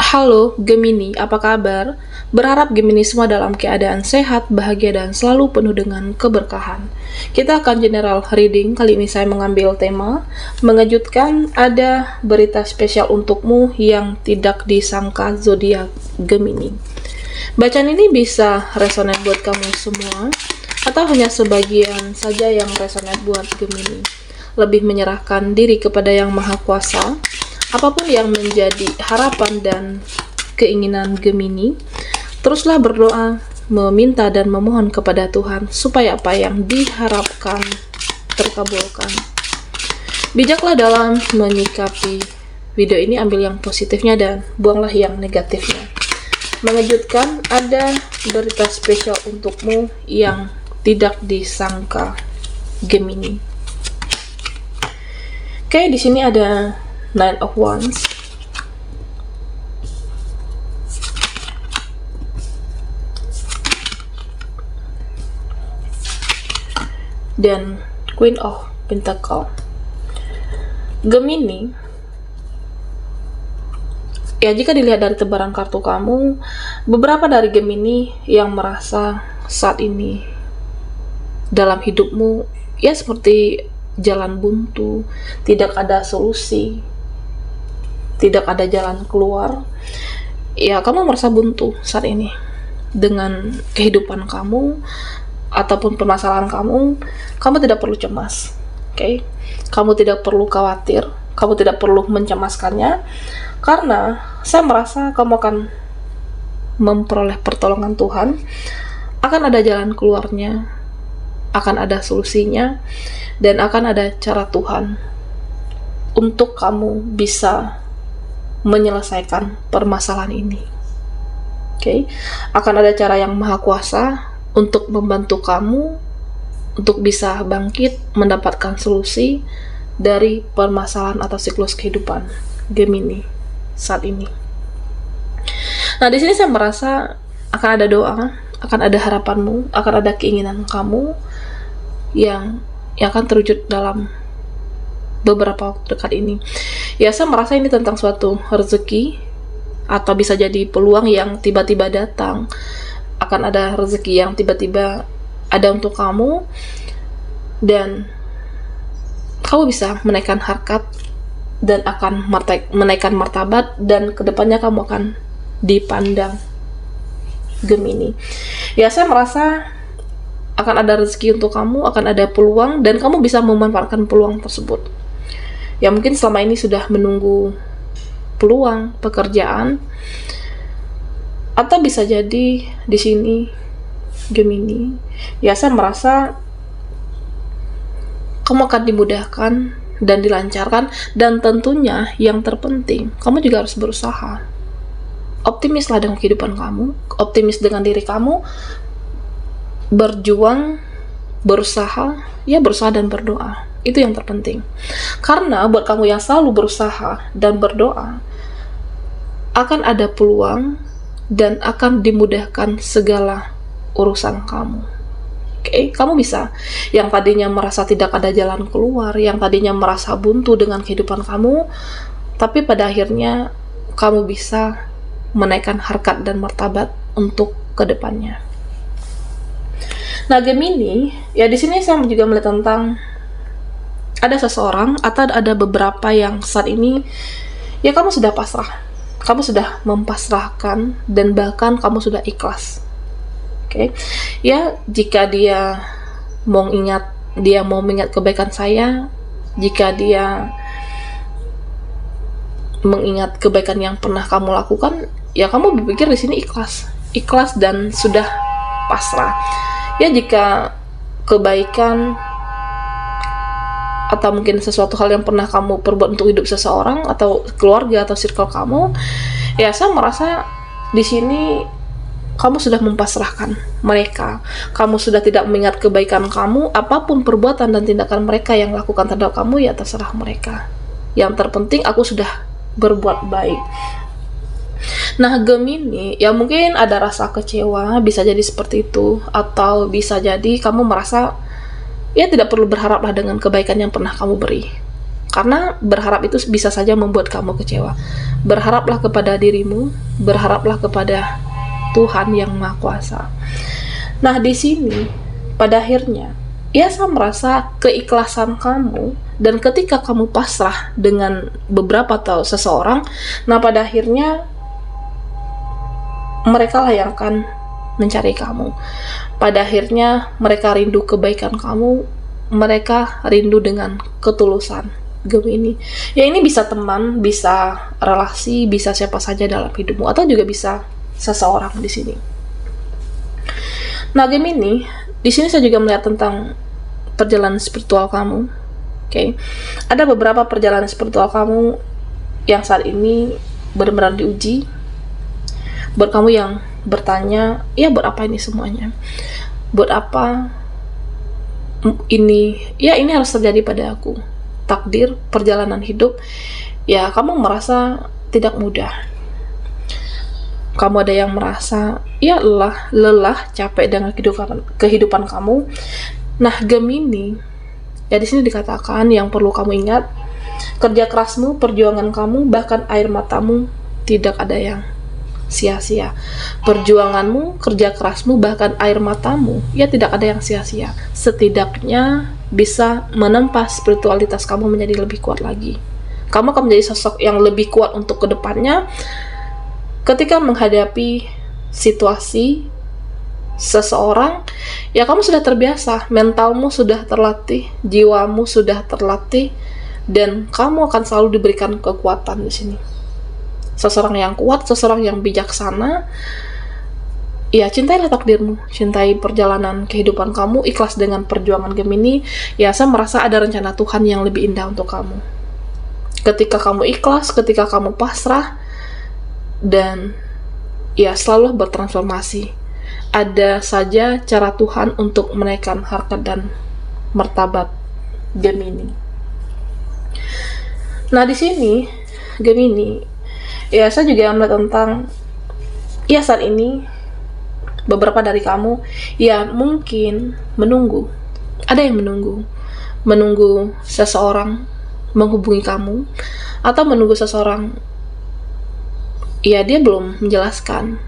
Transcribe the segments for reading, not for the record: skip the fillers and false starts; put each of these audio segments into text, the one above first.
Halo Gemini, apa kabar? Berharap Gemini semua dalam keadaan sehat, bahagia, dan selalu penuh dengan keberkahan. Kita akan general reading. Kali ini saya mengambil tema mengejutkan, ada berita spesial untukmu yang tidak disangka zodiak Gemini. Bacaan ini bisa resonate buat kamu semua atau hanya sebagian saja yang resonate buat Gemini. Lebih menyerahkan diri kepada Yang Maha Kuasa. Apapun yang menjadi harapan dan keinginan Gemini, teruslah berdoa, meminta dan memohon kepada Tuhan supaya apa yang diharapkan terkabulkan. Bijaklah dalam menyikapi video ini, ambil yang positifnya dan buanglah yang negatifnya. Mengejutkan, ada berita spesial untukmu yang tidak disangka Gemini. Oke, di sini ada Nine of Wands, dan Queen of Pentacle. Gemini, ya jika dilihat dari tebaran kartu kamu, beberapa dari Gemini yang merasa saat ini dalam hidupmu ya seperti jalan buntu, tidak ada solusi, tidak ada jalan keluar. Ya, kamu merasa buntu saat ini dengan kehidupan kamu ataupun permasalahan kamu. Kamu tidak perlu cemas, oke? Kamu tidak perlu khawatir, kamu tidak perlu mencemaskannya, karena saya merasa kamu akan memperoleh pertolongan Tuhan. Akan ada jalan keluarnya, akan ada solusinya, dan akan ada cara Tuhan untuk kamu bisa menyelesaikan permasalahan ini. Oke, akan ada cara yang Maha Kuasa untuk membantu kamu untuk bisa bangkit mendapatkan solusi dari permasalahan atau siklus kehidupan Gemini saat ini. Nah, di sini saya merasa akan ada doa, akan ada harapanmu, akan ada keinginan kamu yang akan terwujud dalam beberapa waktu dekat ini. Ya, saya merasa ini tentang suatu rezeki atau bisa jadi peluang yang tiba-tiba datang. Akan ada rezeki yang tiba-tiba ada untuk kamu dan kamu bisa menaikkan harkat dan akan menaikkan martabat, dan kedepannya kamu akan dipandang Gemini. Ya, saya merasa akan ada rezeki untuk kamu, akan ada peluang, dan kamu bisa memanfaatkan peluang tersebut. Ya, mungkin selama ini sudah menunggu peluang pekerjaan, atau bisa jadi di sini Gemini, ya saya merasa kamu akan dimudahkan dan dilancarkan, dan tentunya yang terpenting kamu juga harus berusaha. Optimislah dengan kehidupan kamu, optimis dengan diri kamu, berjuang, berusaha dan berdoa. Itu yang terpenting. Karena buat kamu yang selalu berusaha dan berdoa, akan ada peluang dan akan dimudahkan segala urusan kamu. Oke, kamu bisa. Yang tadinya merasa tidak ada jalan keluar, yang tadinya merasa buntu dengan kehidupan kamu, tapi pada akhirnya kamu bisa menaikkan harkat dan martabat untuk kedepannya. Nah, Gemini, ya di sini saya juga melihat tentang ada seseorang atau ada beberapa yang saat ini ya kamu sudah pasrah, kamu sudah mempasrahkan, dan bahkan kamu sudah ikhlas. Oke, ya jika dia mau mengingat kebaikan saya, jika dia mengingat kebaikan yang pernah kamu lakukan, ya kamu berpikir di sini ikhlas dan sudah pasrah. Ya, jika kebaikan atau mungkin sesuatu hal yang pernah kamu perbuat untuk hidup seseorang atau keluarga atau circle kamu, ya saya merasa di sini kamu sudah mempasrahkan mereka. Kamu sudah tidak mengingat kebaikan kamu, apapun perbuatan dan tindakan mereka yang lakukan terhadap kamu, ya terserah mereka. Yang terpenting aku sudah berbuat baik. Nah, Gemini, ya mungkin ada rasa kecewa, bisa jadi seperti itu, atau bisa jadi kamu merasa ya tidak perlu berharaplah dengan kebaikan yang pernah kamu beri. Karena berharap itu bisa saja membuat kamu kecewa. Berharaplah kepada dirimu, berharaplah kepada Tuhan yang Maha Kuasa. Nah, di sini pada akhirnya saya merasa keikhlasan kamu, dan ketika kamu pasrah dengan beberapa atau seseorang, nah pada akhirnya mereka lah yang akan mencari kamu. Pada akhirnya mereka rindu kebaikan kamu, mereka rindu dengan ketulusan Gemini. Ya, ini bisa teman, bisa relasi, bisa siapa saja dalam hidupmu, atau juga bisa seseorang di sini. Nah, Gemini, di sini saya juga melihat tentang perjalanan spiritual kamu. Oke. Ada beberapa perjalanan spiritual kamu yang saat ini benar-benar diuji. Buat kamu yang bertanya, ya buat apa ini semuanya? Buat apa ini? Ya, ini harus terjadi pada aku. Takdir, perjalanan hidup, ya kamu merasa tidak mudah. Kamu ada yang merasa ya lelah, capek dengan kehidupan kamu. Nah, Gemini, ya di sini dikatakan yang perlu kamu ingat, kerja kerasmu, perjuangan kamu, bahkan air matamu tidak ada yang sia-sia. Perjuanganmu, kerja kerasmu, bahkan air matamu, ya tidak ada yang sia-sia. Setidaknya bisa menempa spiritualitas kamu menjadi lebih kuat lagi. Kamu akan menjadi sosok yang lebih kuat untuk kedepannya ketika menghadapi situasi seseorang. Ya, kamu sudah terbiasa, mentalmu sudah terlatih, jiwamu sudah terlatih, dan kamu akan selalu diberikan kekuatan di sini. Seseorang yang kuat, seseorang yang bijaksana. Ya, cintailah takdirmu, cintai perjalanan kehidupan kamu, ikhlas dengan perjuangan Gemini. Ya, saya merasa ada rencana Tuhan yang lebih indah untuk kamu. Ketika kamu ikhlas, ketika kamu pasrah, dan ya selalu bertransformasi. Ada saja cara Tuhan untuk menaikkan harkat dan martabat Gemini. Nah, di sini Gemini, ya saya juga melihat tentang ya saat ini beberapa dari kamu ya mungkin menunggu. Ada yang menunggu seseorang menghubungi kamu, atau menunggu seseorang, ya dia belum menjelaskan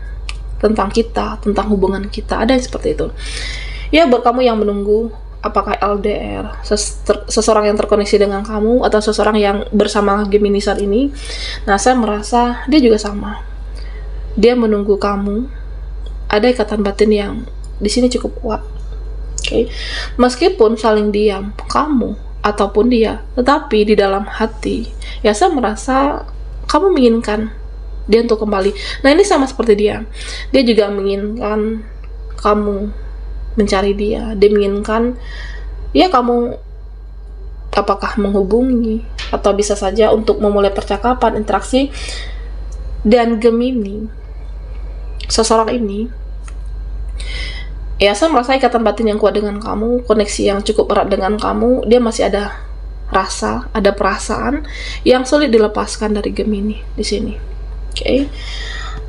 tentang kita, tentang hubungan kita. Ada yang seperti itu. Ya, buat kamu yang menunggu, apakah LDR, seseorang yang terkoneksi dengan kamu, atau seseorang yang bersama Gemini saat ini. Nah, saya merasa dia juga sama. Dia menunggu kamu. Ada ikatan batin yang di sini cukup kuat. Oke. Meskipun saling diam, kamu ataupun dia, tetapi di dalam hati, ya saya merasa kamu menginginkan dia untuk kembali. Nah, ini sama seperti dia. Dia juga menginginkan kamu mencari dia. Dia menginginkan ya kamu apakah menghubungi, atau bisa saja untuk memulai percakapan, interaksi. Dan Gemini, seseorang ini, ya saya merasa ikatan batin yang kuat dengan kamu, koneksi yang cukup erat dengan kamu. Dia masih ada rasa, ada perasaan yang sulit dilepaskan dari Gemini di sini. Oke.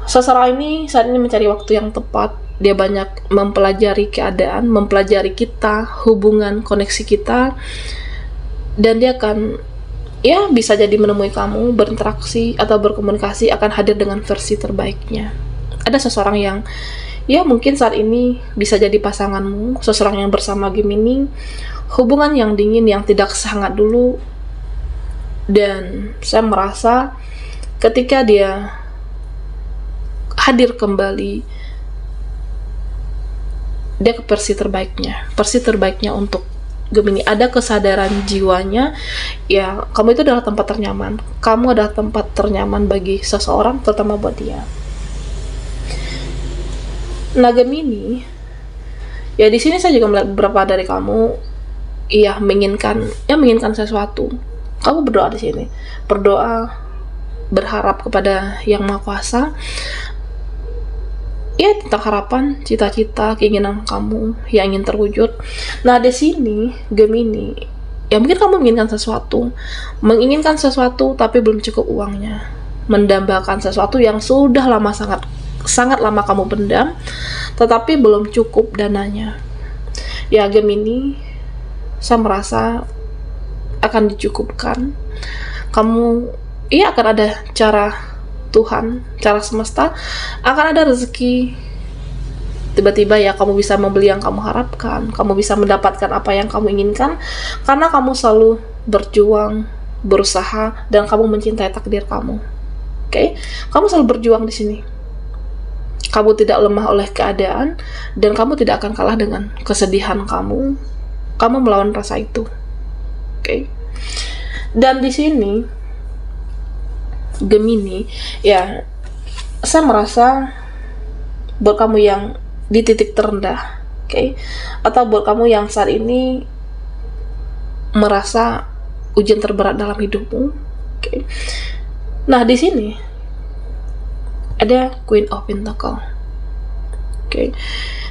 Seseorang ini saat ini mencari waktu yang tepat. Dia banyak mempelajari keadaan, mempelajari kita, hubungan, koneksi kita, dan dia akan ya bisa jadi menemui kamu, berinteraksi atau berkomunikasi, akan hadir dengan versi terbaiknya. Ada seseorang yang ya mungkin saat ini bisa jadi pasanganmu, seseorang yang bersama Gemini, hubungan yang dingin, yang tidak sehangat dulu. Dan saya merasa ketika dia hadir kembali, dia ke versi terbaiknya untuk Gemini. Ada kesadaran jiwanya, ya kamu itu adalah tempat ternyaman, kamu adalah tempat ternyaman bagi seseorang, terutama buat dia. Nah, Gemini, ya di sini saya juga melihat beberapa dari kamu ya menginginkan sesuatu. Kamu berdoa di sini, berdoa, berharap kepada Yang Maha Kuasa ya tentang harapan, cita-cita, keinginan kamu yang ingin terwujud. Nah, di sini Gemini, ya mungkin kamu menginginkan sesuatu tapi belum cukup uangnya, mendambakan sesuatu yang sudah lama, sangat lama kamu pendam, tetapi belum cukup dananya. Ya Gemini, saya merasa akan dicukupkan. Kamu, iya, akan ada cara Tuhan, cara semesta, akan ada rezeki. Tiba-tiba ya kamu bisa membeli yang kamu harapkan, kamu bisa mendapatkan apa yang kamu inginkan, karena kamu selalu berjuang, berusaha, dan kamu mencintai takdir kamu. Oke? Kamu selalu berjuang di sini. Kamu tidak lemah oleh keadaan, dan kamu tidak akan kalah dengan kesedihan kamu. Kamu melawan rasa itu. Oke? Dan di sini Gemini, ya, saya merasa buat kamu yang di titik terendah, oke, atau buat kamu yang saat ini merasa ujian terberat dalam hidupmu, oke. Nah, di sini ada Queen of Pentacle, oke.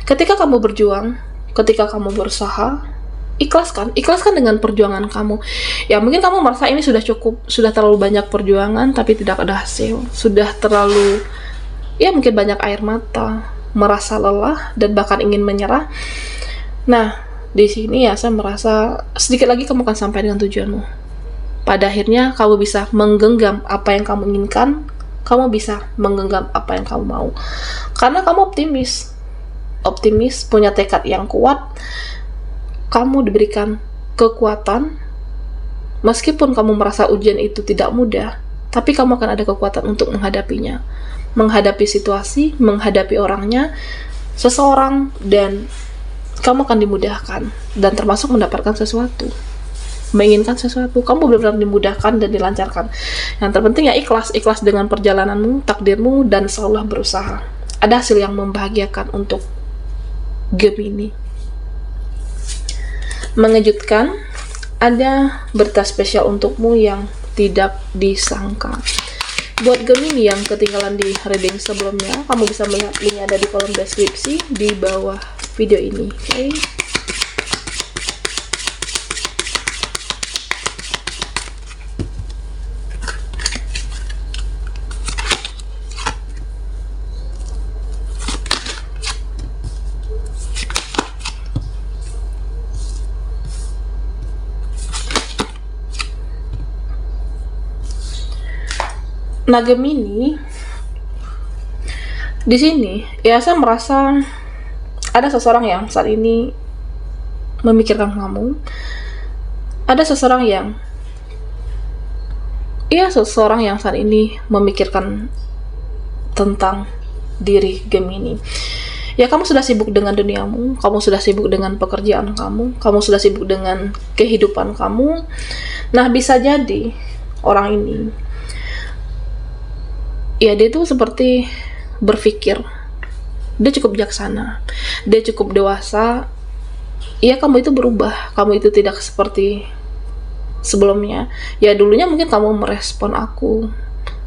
Ketika kamu berjuang, ketika kamu berusaha, ikhlaskan dengan perjuangan kamu. Ya, mungkin kamu merasa ini sudah cukup, sudah terlalu banyak perjuangan tapi tidak ada hasil, sudah terlalu, ya, mungkin banyak air mata, merasa lelah dan bahkan ingin menyerah. Nah, di sini ya saya merasa sedikit lagi kamu akan sampai dengan tujuanmu. Pada akhirnya kamu bisa menggenggam apa yang kamu inginkan, kamu bisa menggenggam apa yang kamu mau. Karena kamu optimis, punya tekad yang kuat. Kamu diberikan kekuatan, meskipun kamu merasa ujian itu tidak mudah, tapi kamu akan ada kekuatan untuk menghadapinya, menghadapi situasi, menghadapi orangnya, seseorang, dan kamu akan dimudahkan, dan termasuk mendapatkan sesuatu, menginginkan sesuatu, kamu benar-benar dimudahkan dan dilancarkan. Yang terpenting ya ikhlas dengan perjalananmu, takdirmu, dan selalu berusaha. Ada hasil yang membahagiakan untuk Gemini. Mengejutkan, ada berita spesial untukmu yang tidak disangka. Buat Gemini yang ketinggalan di reading sebelumnya, kamu bisa melihat linknya ada di kolom deskripsi di bawah video ini. Oke. Nah, Gemini, di sini ya saya merasa ada seseorang yang saat ini memikirkan kamu. Ada seseorang yang saat ini memikirkan tentang diri Gemini. Ya, kamu sudah sibuk dengan duniamu, kamu sudah sibuk dengan pekerjaan kamu sudah sibuk dengan kehidupan kamu. Nah, bisa jadi orang ini, ya, dia itu seperti berpikir, dia cukup bijaksana, dia cukup dewasa. Ya, kamu itu berubah, kamu itu tidak seperti sebelumnya. Ya, dulunya mungkin kamu merespon aku,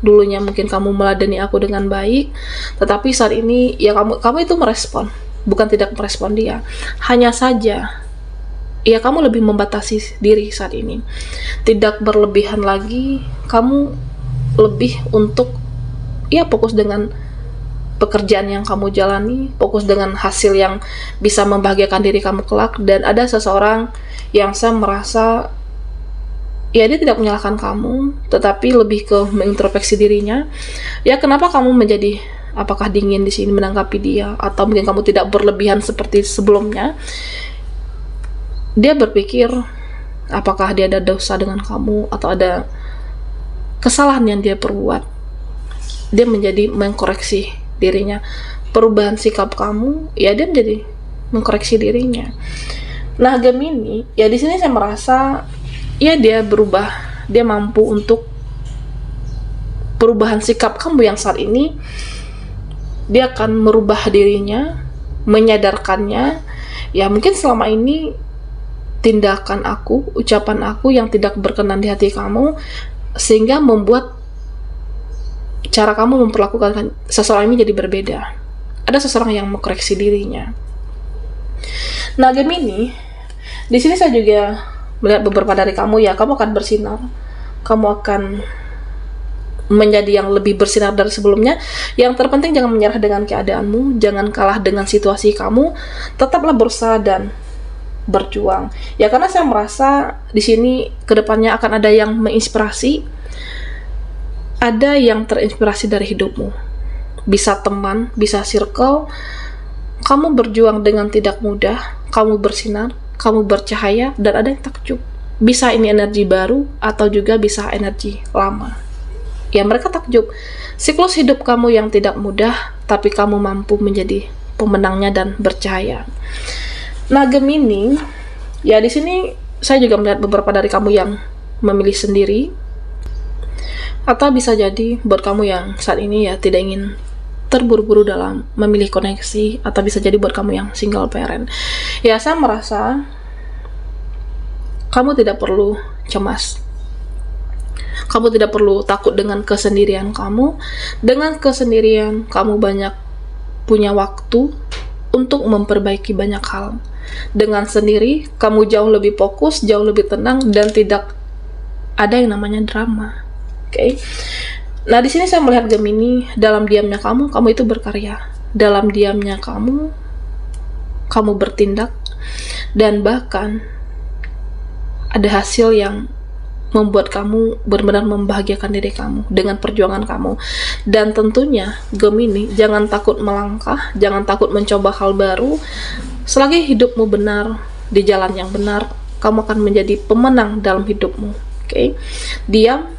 dulunya mungkin kamu meladeni aku dengan baik, tetapi saat ini ya kamu itu merespon, bukan tidak merespon dia. Hanya saja ya kamu lebih membatasi diri saat ini, tidak berlebihan lagi. Kamu lebih untuk ya fokus dengan pekerjaan yang kamu jalani, fokus dengan hasil yang bisa membahagiakan diri kamu kelak. Dan ada seseorang yang saya merasa ya dia tidak menyalahkan kamu, tetapi lebih ke mengintrospeksi dirinya. Ya, kenapa kamu menjadi, apakah dingin di sini menanggapi dia, atau mungkin kamu tidak berlebihan seperti sebelumnya. Dia berpikir apakah dia ada dosa dengan kamu atau ada kesalahan yang dia perbuat. Dia menjadi mengkoreksi dirinya. Perubahan sikap kamu, ya dia menjadi mengkoreksi dirinya. Nah, Gemini, ya di sini saya merasa ya dia berubah, dia mampu untuk perubahan sikap kamu yang saat ini. Dia akan merubah dirinya, menyadarkannya. Ya, mungkin selama ini tindakan aku, ucapan aku yang tidak berkenan di hati kamu, sehingga membuat cara kamu memperlakukan seseorang ini jadi berbeda. Ada seseorang yang mengkoreksi dirinya. Nah, Gemini, di sini saya juga melihat beberapa dari kamu, ya, kamu akan bersinar. Kamu akan menjadi yang lebih bersinar dari sebelumnya. Yang terpenting jangan menyerah dengan keadaanmu, jangan kalah dengan situasi kamu. Tetaplah berusaha dan berjuang. Ya karena saya merasa di sini kedepannya akan ada yang menginspirasi, ada yang terinspirasi dari hidupmu. Bisa teman, bisa circle. Kamu berjuang dengan tidak mudah, kamu bersinar, kamu bercahaya, dan ada yang takjub. Bisa ini energi baru atau juga bisa energi lama. Ya mereka takjub. Siklus hidup kamu yang tidak mudah, tapi kamu mampu menjadi pemenangnya dan bercahaya. Nah, Gemini, ya di sini saya juga melihat beberapa dari kamu yang memilih sendiri, atau bisa jadi buat kamu yang saat ini ya tidak ingin terburu-buru dalam memilih koneksi, atau bisa jadi buat kamu yang single parent. Ya, saya merasa kamu tidak perlu cemas. Kamu tidak perlu takut dengan kesendirian kamu. Dengan kesendirian, kamu banyak punya waktu untuk memperbaiki banyak hal. Dengan sendiri, kamu jauh lebih fokus, jauh lebih tenang, dan tidak ada yang namanya drama. Oke. Nah, di sini saya melihat Gemini, dalam diamnya kamu itu berkarya. Dalam diamnya kamu bertindak, dan bahkan ada hasil yang membuat kamu benar-benar membahagiakan diri kamu dengan perjuangan kamu. Dan tentunya Gemini, jangan takut melangkah, jangan takut mencoba hal baru. Selagi hidupmu benar, di jalan yang benar, kamu akan menjadi pemenang dalam hidupmu. Oke. Diam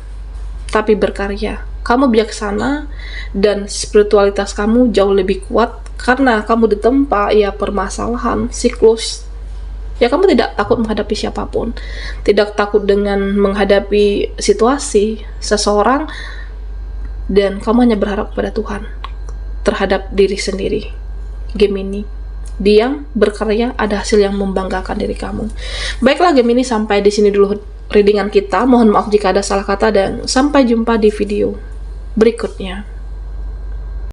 tapi berkarya. Kamu bijaksana dan spiritualitas kamu jauh lebih kuat karena kamu ditempa ya permasalahan, siklus. Ya kamu tidak takut menghadapi siapapun, tidak takut dengan menghadapi situasi seseorang, dan kamu hanya berharap kepada Tuhan terhadap diri sendiri. Gemini, diam, berkarya, ada hasil yang membanggakan diri kamu. Baiklah Gemini, sampai di sini dulu readingan kita. Mohon maaf jika ada salah kata dan sampai jumpa di video berikutnya.